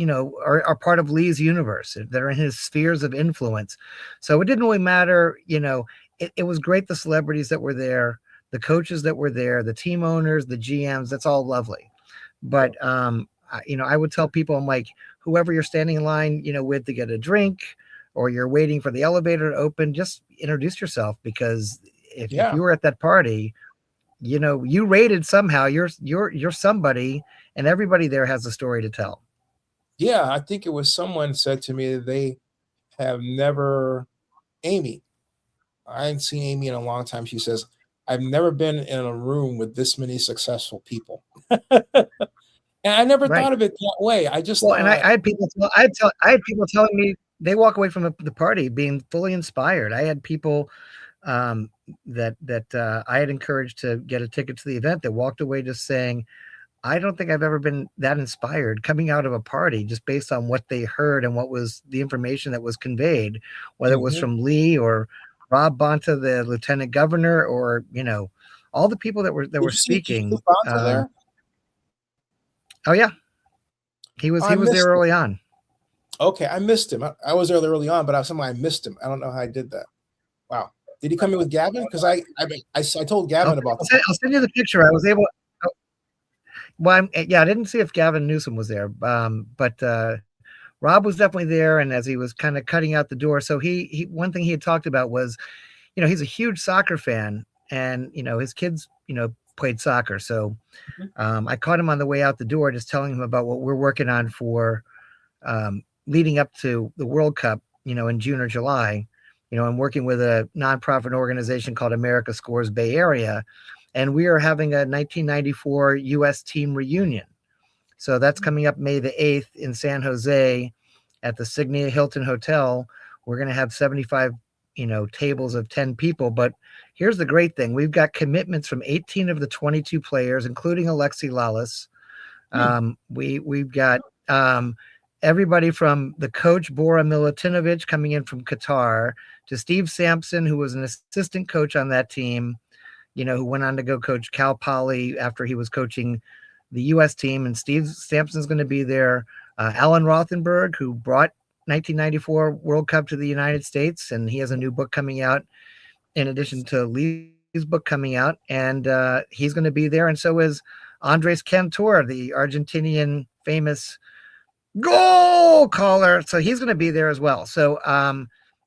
are part of Leigh's universe, that are in his spheres of influence. So it didn't really matter, it was great, the celebrities that were there, the coaches that were there, the team owners, the GMs, that's all lovely. But I would tell people, I'm like, whoever you're standing in line with to get a drink, or you're waiting for the elevator to open, just introduce yourself, because if you were at that party, you rated somehow, you're somebody, and everybody there has a story to tell. Yeah, I think it was someone said to me that they have never, Amy, I haven't seen Amy in a long time. She says, I've never been in a room with this many successful people. And I never thought of it that way. I just and I had people telling me they walk away from the party being fully inspired. I had people that I had encouraged to get a ticket to the event that walked away just saying, I don't think I've ever been that inspired coming out of a party, just based on what they heard and what was the information that was conveyed, whether it was from Leigh or Rob Bonta, the lieutenant governor, or all the people that were speaking. There? Oh yeah, he was there early on. Okay, I missed him. I was there early on, but I missed him. I don't know how I did that. Wow. Did he come in with Gavin? Because I told Gavin about I'll send you the picture. I was able. Well, I didn't see if Gavin Newsom was there, but Rob was definitely there. And as he was kind of cutting out the door, so he one thing he had talked about was, he's a huge soccer fan, and his kids, played soccer. So I caught him on the way out the door, just telling him about what we're working on for leading up to the World Cup, in June or July. I'm working with a nonprofit organization called America Scores Bay Area, and we are having a 1994 U.S. team reunion. So that's coming up May the 8th in San Jose at the Signia Hilton Hotel. We're going to have 75, tables of 10 people. But here's the great thing. We've got commitments from 18 of the 22 players, including Alexi Lalas. We've got everybody from the coach, Bora Milutinovic, coming in from Qatar, to Steve Sampson, who was an assistant coach on that team, who went on to go coach Cal Poly after he was coaching the U.S. team. And Steve Sampson's going to be there. Alan Rothenberg, who brought 1994 World Cup to the United States, and he has a new book coming out in addition to Lee's book coming out, and he's going to be there. And so is Andres Cantor, the Argentinian famous goal caller. So he's going to be there as well. So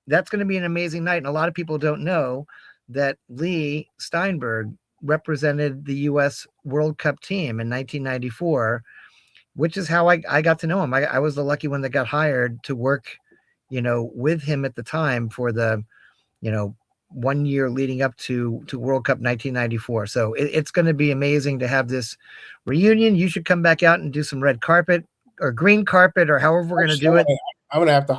that's going to be an amazing night. And a lot of people don't know that Leigh Steinberg represented the U.S. World Cup team in 1994, which is how I got to know him. I was the lucky one that got hired to work, with him at the time for the, 1 year leading up to World Cup 1994. So it's going to be amazing to have this reunion. You should come back out and do some red carpet or green carpet or however we're going to do it. I'm going to have to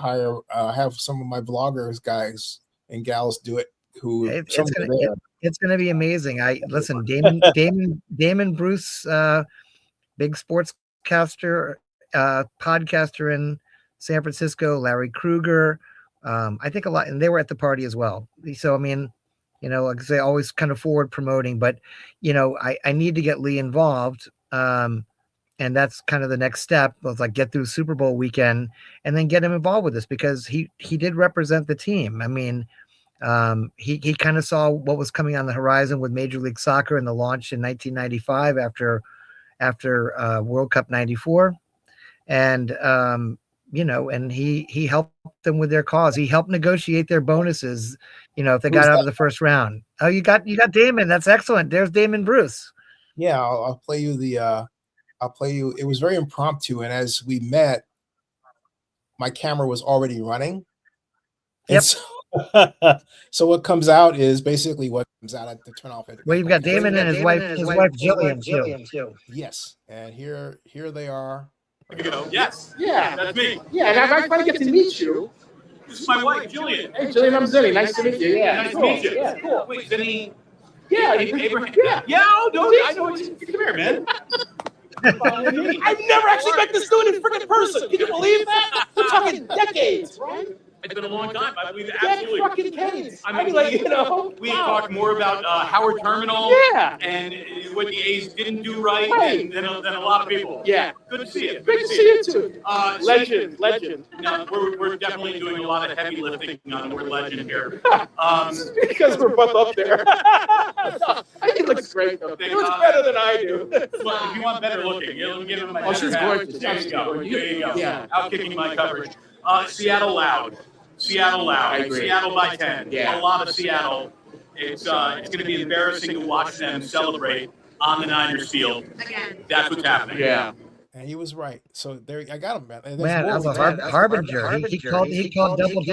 have some of my vloggers guys and gals do it. It's going to be amazing. Listen, Damon Bruce, big sportscaster, podcaster in San Francisco, Larry Kruger, I think a lot, and they were at the party as well. So, I mean, like I say, always kind of forward promoting, but, I need to get Leigh involved. And that's kind of the next step. It's like get through Super Bowl weekend and then get him involved with this, because he did represent the team. I mean, he kind of saw what was coming on the horizon with Major League Soccer and the launch in 1995 after World Cup 94. And, and he helped them with their cause. He helped negotiate their bonuses, if they got out of the first round. Oh, you got Damon. That's excellent. There's Damon Bruce. Yeah. I'll play you it was very impromptu. And as we met, my camera was already running. Yep. So what comes out is basically what comes out. I have to turn off it. Well, you've got Damon and his wife Jillian too. Yes. And here they are. Yes. Yeah, that's me. Yeah, and I finally get to meet you. This is my wife, Jillian. Hey, Jillian, I'm Zinni. Nice to meet you. Yeah, Nice to meet you. Yeah, cool. Wait, Zinni. Yeah, Abraham. Yeah. Yeah, no, I know. Come here, man. I've never actually met this dude in freaking person. Can you believe that? We're talking decades, right? It's been a long time, but we've Fucking absolutely. decades. I I mean, mean, we talked more about Howard Terminal. Yeah. And what the A's didn't do right, Right. than a lot of people. Yeah. Good to see you. Great to see you too. Legend. No, we're definitely doing a lot of heavy lifting on the word legend here. Because we're both up there. He looks great though. He looks better than I do. Well, if you want better looking, you'll give him my Oh, she's better half. gorgeous. There you go. There you go. Yeah. Out kicking my coverage. Seattle loud. Seattle loud. I agree. Seattle by 10. Yeah. A lot of Seattle. It's going to be embarrassing to watch them celebrate on the Niners field. Again. That's what's happening. Yeah. And he was right. So there, I got him, man. And Man, there's as more. a harbinger, he called double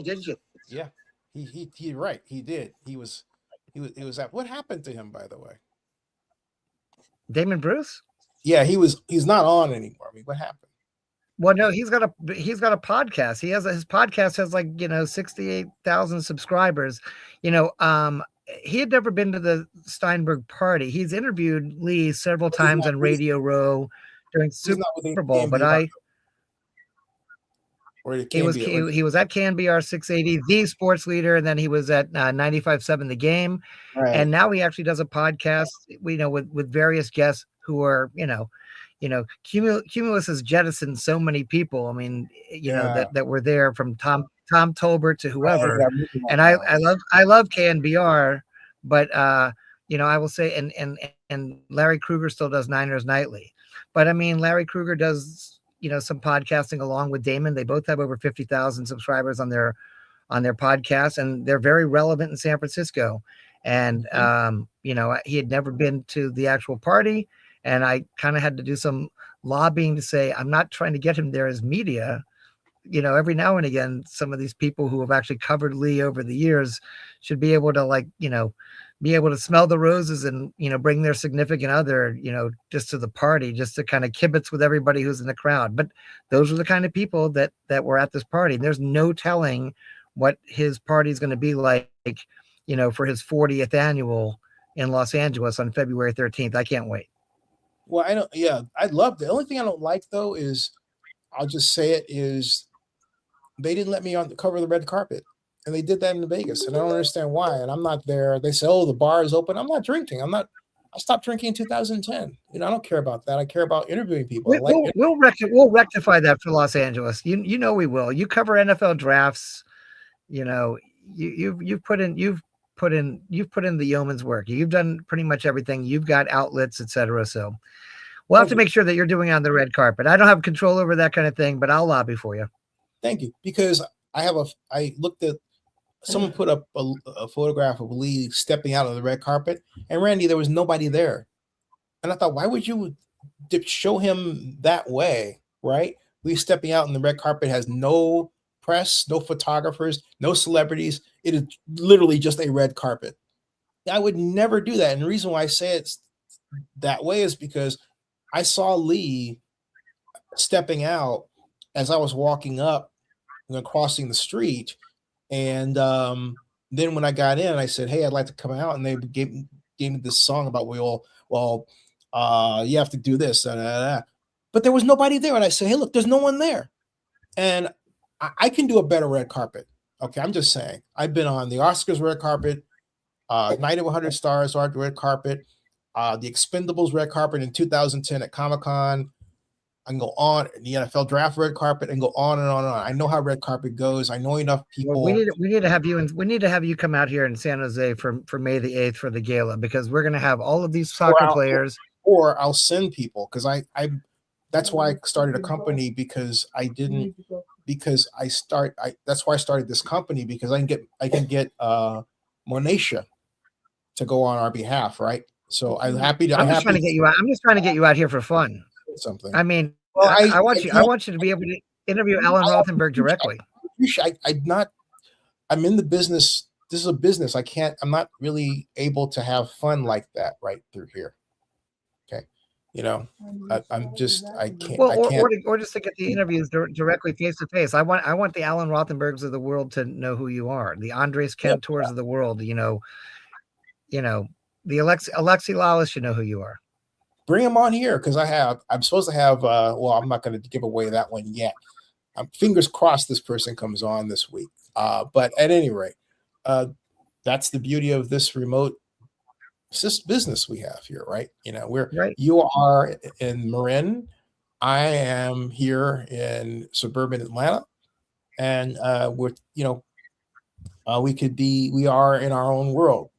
digit. Yeah, he right. He did. He was at. What happened to him, by the way? Damon Bruce? Yeah, he's not on anymore. I mean, what happened? Well, no, he's got a podcast. His podcast has 68,000 subscribers. He had never been to the Steinberg party. He's interviewed Leigh several times on Radio Row during Super Bowl, but he was at KNBR 680, the sports leader, and then he was at 95.7 The Game, Right. and now he actually does a podcast. With various guests who are Cumulus has jettisoned so many people. I mean, that were there, from Tom Tom Tolbert to whoever. Yeah, I'm looking And right I love KNBR, but you know, I will say, and Larry Kruger still does Niners Nightly, but I mean, Larry Kruger does, you know, some podcasting along with Damon. They both have over 50,000 subscribers on their podcast, and they're very relevant in San Francisco. And you know, he had never been to the actual party, and I kind of had to do some lobbying to say I'm not trying to get him there as media. You know, every now and again, some of these people who have actually covered Lee over the years should be able to, like, you know, be able to smell the roses and, you know, bring their significant other, you know, just to the party, just to kind of kibitz with everybody who's in the crowd. But those are the kind of people that were at this party. And there's no telling what his party is going to be like, you know, for his 40th annual in Los Angeles on February 13th. I can't wait. Well, I don't. Yeah, I love. The only thing I don't like though is, I'll just say it, is they didn't let me on the cover of the red carpet, and they did that in Vegas, and I don't understand why. And I'm not there. They say, "Oh, the bar is open." I'm not drinking. I'm not. I stopped drinking in 2010. You know, I don't care about that. I care about interviewing people. We'll rectify that for Los Angeles. You know we will. You cover NFL drafts. You know, you've put in the yeoman's work. You've done pretty much everything. You've got outlets, etc. So we'll have to make sure that you're doing it on the red carpet. I don't have control over that kind of thing, but I'll lobby for you. Thank you, because I looked at, someone put up a photograph of Lee stepping out on the red carpet, and Randy, there was nobody there, and I thought, why would you show him that way, right? Lee stepping out on the red carpet has no press, no photographers, no celebrities. It is literally just a red carpet. I would never do that, and the reason why I say it's that way is because I saw Lee stepping out as I was walking up, crossing the street, and then when I got in, I said, "Hey, I'd like to come out," and they gave me this song about you have to do this, but there was nobody there, and I said, "Hey, look, there's no one there," and I can do a better red carpet. Okay, I'm just saying. I've been on the Oscars red carpet, Night of 100 Stars red carpet, the Expendables red carpet in 2010 at Comic-Con. I can go on the NFL draft red carpet and go on and on and on. I know how red carpet goes. I know enough people. Well, we need to have you come out here in San Jose for May the 8th for the gala, because we're going to have all of these soccer players. Or I'll send people, because I that's why I started a company, because that's why I started this company, because I can get Monisha to go on our behalf, right? So I'm happy to. I'm just trying to get you out. I'm just trying to get you out here for fun. Something. I mean, well, I want you to be able to interview Alan Rothenberg directly. I'm in the business. This is a business. I'm not really able to have fun like that right through here. Okay. You know, I can't. Well, or just to get the interviews directly face to face. I want the Alan Rothenbergs of the world to know who you are. The Andres Cantors of the world. You know, the Alexi Lawless should know who you are. Bring him on here, because I'm supposed to have. Well, I'm not going to give away that one yet. Fingers crossed this person comes on this week. But at any rate, that's the beauty of this remote business we have here, right? You know, you are in Marin, I am here in suburban Atlanta, and we are in our own world.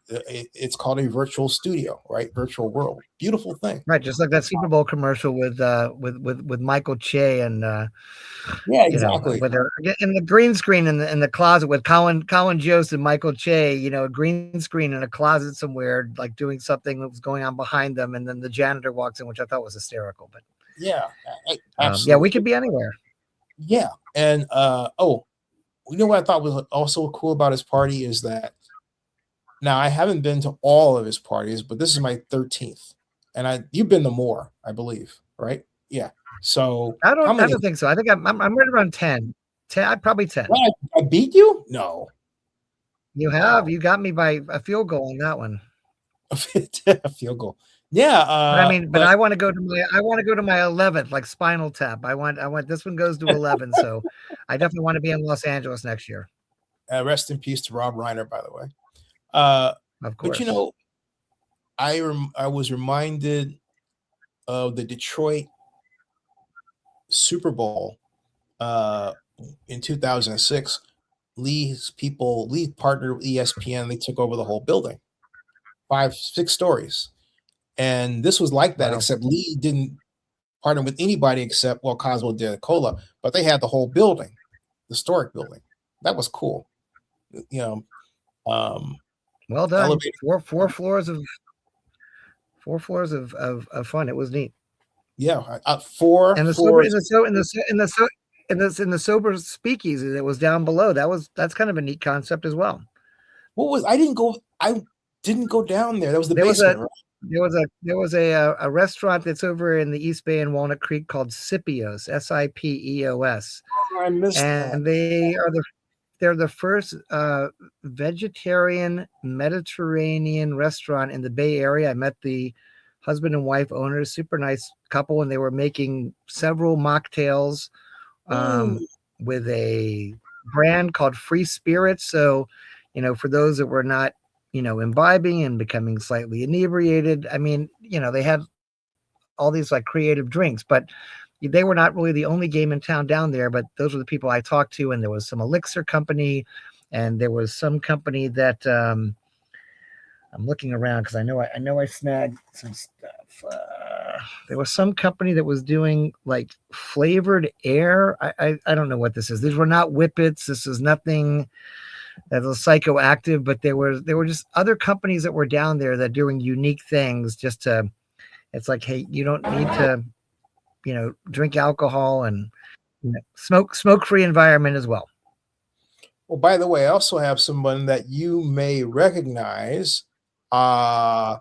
It's called a virtual studio, right? Virtual world, beautiful thing, right? Just like that Super Bowl commercial with Michael Che and yeah, exactly. In the green screen in the closet with Colin Jost and Michael Che, a green screen in a closet somewhere, like doing something that was going on behind them, and then the janitor walks in, which I thought was hysterical. But yeah, we could be anywhere. Yeah, and you know what I thought was also cool about his party is that. Now, I haven't been to all of his parties, but this is my 13th, and you've been to more, I believe, right? Yeah. So I don't think so. I think I'm right around 10. Probably 10. Well, I beat you? No. You have. You got me by a field goal on that one. A field goal. Yeah. But I want to go to my 11th, like Spinal Tap. I want this one goes to 11, so I definitely want to be in Los Angeles next year. Rest in peace to Rob Reiner, by the way. Of course. But I was reminded of the Detroit Super Bowl in 2006, Lee partnered with ESPN. They took over the whole building, 6 stories. And this was like that, except Lee didn't partner with anybody except, well, Cosmo de Cola, but they had the whole building, the historic building. That was cool. You know, well done. Elevator. Four floors of fun. It was neat. Yeah, 4 and the floors. In the sober speakeasy that was down below. That's kind of a neat concept as well. I didn't go down there. That was the basement. There was a restaurant that's over in the East Bay in Walnut Creek called Sipios, Sipeos. I missed that. And they're the first vegetarian Mediterranean restaurant in the Bay Area. I met the husband and wife owners, super nice couple, and they were making several mocktails with a brand called Free Spirits. So, for those that were not, imbibing and becoming slightly inebriated, I mean, they had all these like creative drinks, but they were not really the only game in town down there. But those were the people I talked to, and there was some elixir company, and there was some company that I'm looking around because I know I snagged some stuff. There was some company that was doing like flavored air. I don't know what this is. These were not whippets. This is nothing that was psychoactive, but there were just other companies that were down there that doing unique things. It's like, hey, you don't need to, drink alcohol and smoke-free environment as well. Well, by the way, I also have someone that you may recognize who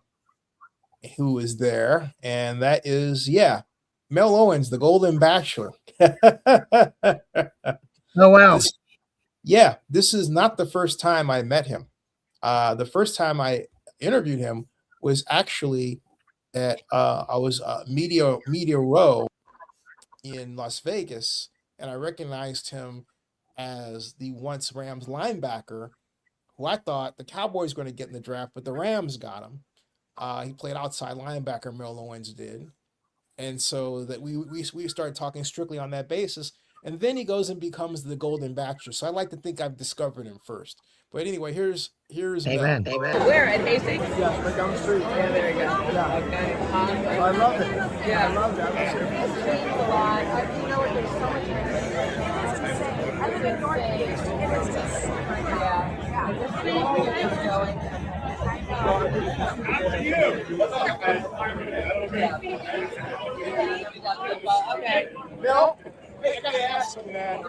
is there, and that is, Mel Owens, the Golden Bachelor. Oh, wow. This is not the first time I met him. The first time I interviewed him was actually at Media Row in Las Vegas, and I recognized him as the once Rams linebacker who I thought the Cowboys were going to get in the draft, but the Rams got him. He played outside linebacker, Mel Owens did. And so that we started talking strictly on that basis. And then he goes and becomes the Golden Bachelor. So I like to think I've discovered him first. But anyway, here's Amen. Mel. Amen. Where, at Hastings? Yeah, right down the street. Yeah, there you go. Yeah. Okay. I love it. Yeah. I love that. It changed a lot. You know what? There's so much. I live in North Bay. Yeah. I just think it's going. How are you? Okay. Mel, hey, I gotta ask you, man.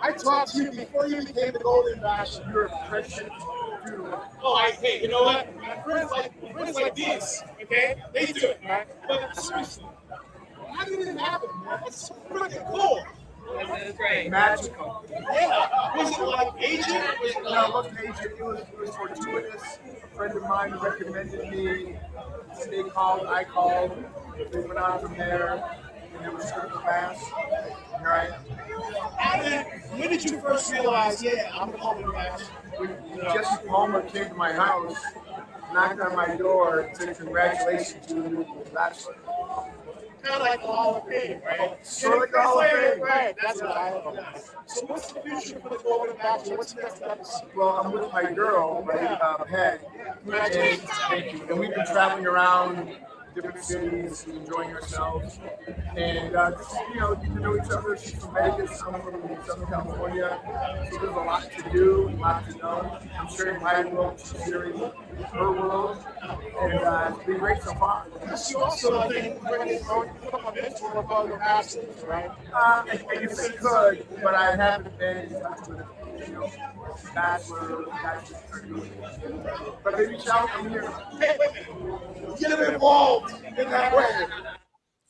I talked to you before you became the Golden Bachelor. You're a Christian. Hey, you know what? Friends like these, okay? They do it, man. But seriously, how did it happen, man? That's so freaking cool. That's great. Magical. Yeah. Was it like agent? No, it wasn't agent. It was fortuitous. A friend of mine recommended me. They called, I called. We went on from there. And it was critical mass. Right. When did you first realize, I'm the Golden Bachelor? When Jesse Palmer came to my house, knocked on my door, and said, "Congratulations, you're the new Bachelor." Kind of like the Hall of Fame, right? Sort of like the Hall of Fame. Right, that's what I love. So what's the future for the Golden Bachelor? What's the next steps? Well, I'm with my girl, right, Peg. And, thank you. And we've been traveling around different cities, enjoying ourselves. And just, get to know each other. She's from Vegas, I'm from Southern California. So there's a lot to do, a lot to know. I'm sharing my world, she's sharing her world. And it's been great so far. You also, I think, put up a mentor with all your masters, right? I guess I could, but I haven't been in touch with Bachelor, but maybe I'm here. Hey, get involved in that way.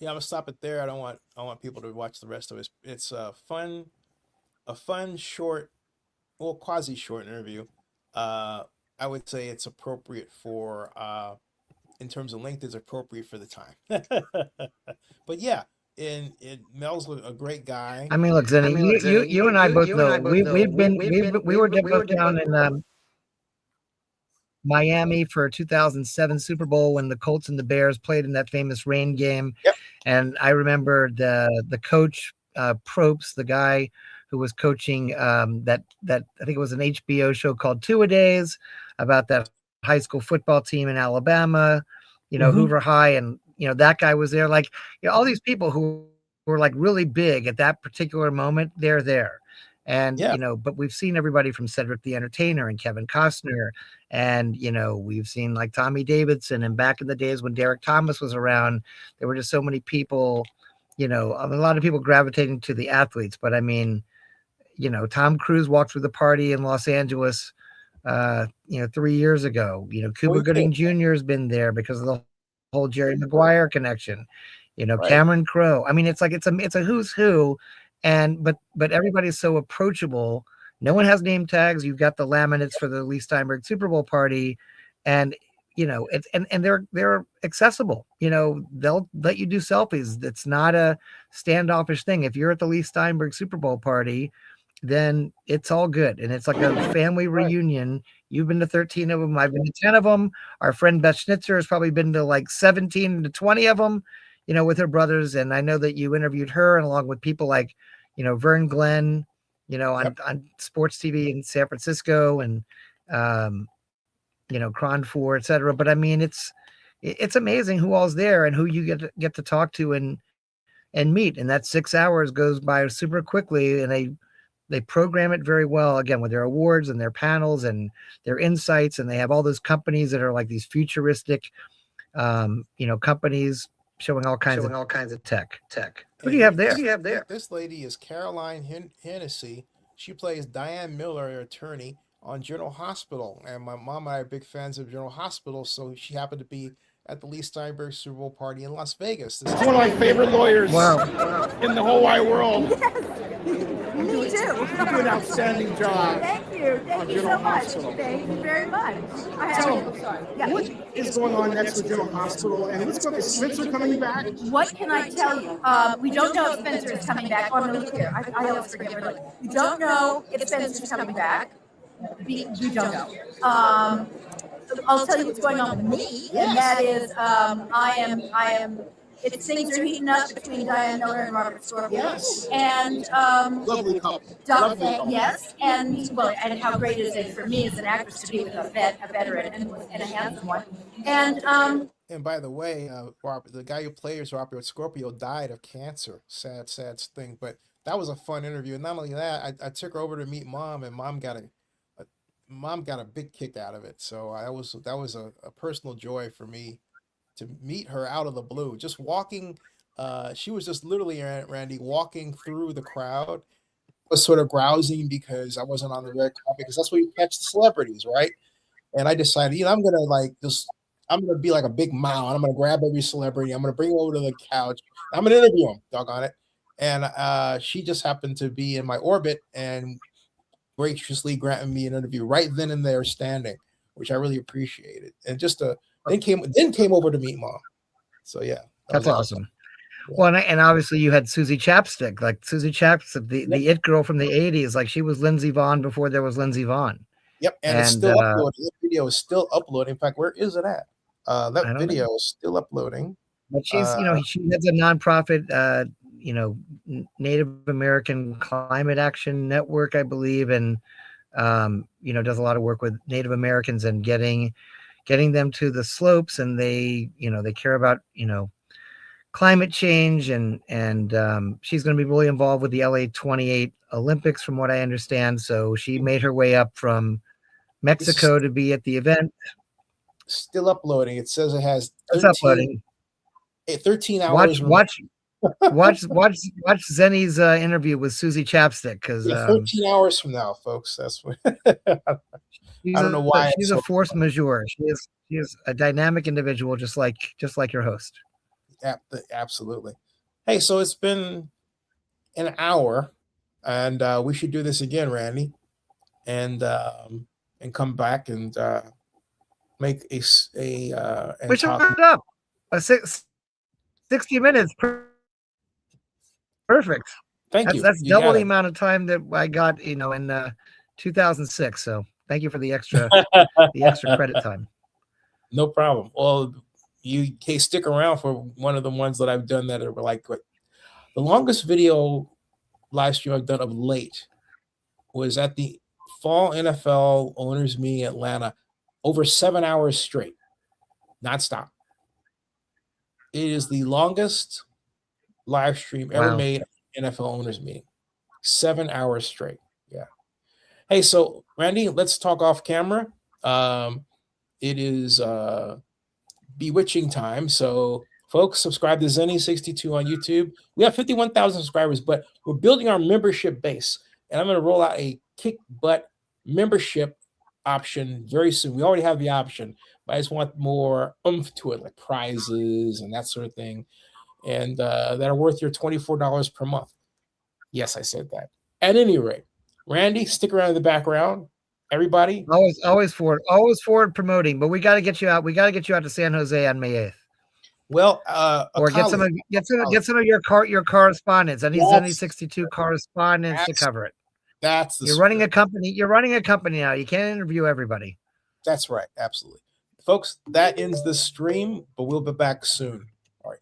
Yeah, I'm gonna stop it there. I want people to watch the rest of it. It's a fun short, quasi short interview. I would say it's appropriate for in terms of length, is appropriate for the time. But yeah, and Mel's a great guy. I mean, look, Zenny, you and I both know we were both down in Miami for 2007 Super Bowl when the Colts and the Bears played in that famous rain game. Yep. And I remember the coach Probst, the guy who who was coaching that I think it was an HBO show called Two A Days about that high school football team in Alabama, Hoover High, and that guy was there. Like, all these people who were like really big at that particular moment, they're there. And but we've seen everybody from Cedric the Entertainer and Kevin Costner, and we've seen like Tommy Davidson, and back in the days when Derek Thomas was around, there were just so many people, a lot of people gravitating to the athletes. But I mean, Tom Cruise walked through the party in Los Angeles 3 years ago. Cuba Gooding Jr. has been there because of the whole Jerry Maguire connection. Cameron Crowe. I mean, it's a who's who. And but everybody's so approachable. No one has name tags. You've got the laminates for the Leigh Steinberg Super Bowl party, and it's and they're accessible. They'll let you do selfies. It's not a standoffish thing. If you're at the Leigh Steinberg Super Bowl party, then it's all good, and it's like a family reunion. You've been to 13 of them. I've been to 10 of them. Our friend Beth Schnitzer has probably been to like 17 to 20 of them. With her brothers. And I know that you interviewed her, and along with people like, Vern Glenn, on sports TV in San Francisco, and, Cron 4, et cetera. But I mean, it's amazing who all's there and who you get to talk to and meet. And that 6 hours goes by super quickly, and they program it very well, again, with their awards and their panels and their insights. And they have all those companies that are like these futuristic, companies, showing all kinds of tech. Who do you have there? This lady is Caroline Hennessy. She plays Diane Miller, her attorney, on General Hospital. And my mom and I are big fans of General Hospital, so she happened to be at the Leigh Steinberg Super Bowl party in Las Vegas. This is one of my favorite lawyers in the whole wide world. Me too. You do an outstanding job. Thank you. Thank you so much. Thank you very much. What is going on next with General Hospital, and what's going? Is Spencer coming back? What can I tell you? We don't know if Spencer is coming back. Oh, no, look here. I always forget. We don't know if Spencer is coming back. We don't know. I'll tell you what's going on with me, and that is, I am. Things are heating up between Diane Miller and Robert Scorpio. Yes. And Lovely couple. Yes, and how great is it for me as an actress to be with a veteran and a handsome one. And by the way, Robert, the guy who plays Robert Scorpio died of cancer. Sad thing. But that was a fun interview. And not only that, I took her over to meet Mom, and Mom got a big kick out of it. So that was a personal joy for me to meet her out of the blue. Just walking, she was just literally, Randy, walking through the crowd. I was sort of grousing because I wasn't on the red carpet, because that's where you catch the celebrities, right? And I decided, I'm gonna be like a big mouth. I'm gonna grab every celebrity. I'm gonna bring them over to the couch. I'm gonna interview them, doggone it. And she just happened to be in my orbit and graciously granted me an interview right then and there, standing, which I really appreciated. And just then came over to meet Mom. So yeah, that's awesome. Yeah. Well, and obviously you had Susie Chapstick, like Susie Chapstick, the it girl from the 80s. Like, she was Lindsey Vonn before there was Lindsey Vonn. Yep, and it's still uploading. That video is still uploading. In fact, where is it at? That video is still uploading. But she's, she has a nonprofit, Native American Climate Action Network, I believe, and does a lot of work with Native Americans and getting them to the slopes, and they care about, climate change, and she's going to be really involved with the LA 28 Olympics, from what I understand. So she made her way up from Mexico to be at the event. Still uploading. It says it has 13 Watch hours. watch Zenny's interview with Susie Chapstick, because 13 hours from now, folks. That's what I don't know why she's a force majeure. She is a dynamic individual, just like your host. Absolutely. Hey, so it's been an hour, and we should do this again, Randy, and come back and make and we should put it up 60 minutes. Perfect. Thank you. That's double the amount of time that I got, in 2006. So thank you for the extra credit time. No problem. Well, you can stick around for one of the ones that I've done that are like the longest video live stream I've done of late was at the Fall NFL Owners Meeting in Atlanta, over 7 hours straight, nonstop. It is the longest live stream ever Wow. made at NFL Owners Meeting. 7 hours straight. Yeah. Hey, so Randy, let's talk off camera. It is bewitching time. So, folks, subscribe to Zenny62 on YouTube. We have 51,000 subscribers, but we're building our membership base. And I'm going to roll out a kick butt membership option very soon. We already have the option, but I just want more oomph to it, like prizes and that sort of thing. And that are worth your $24 per month. Yes, I said that. At any rate, Randy, stick around in the background. Everybody, always forward promoting, but we got to get you out. We got to get you out to San Jose on May 8th. Well, or get some of your correspondents. I need Yes. 62 correspondents to cover it. That's the You're running a company. You're running a company now. You can't interview everybody. That's right. Absolutely. Folks, that ends the stream, but we'll be back soon. All right.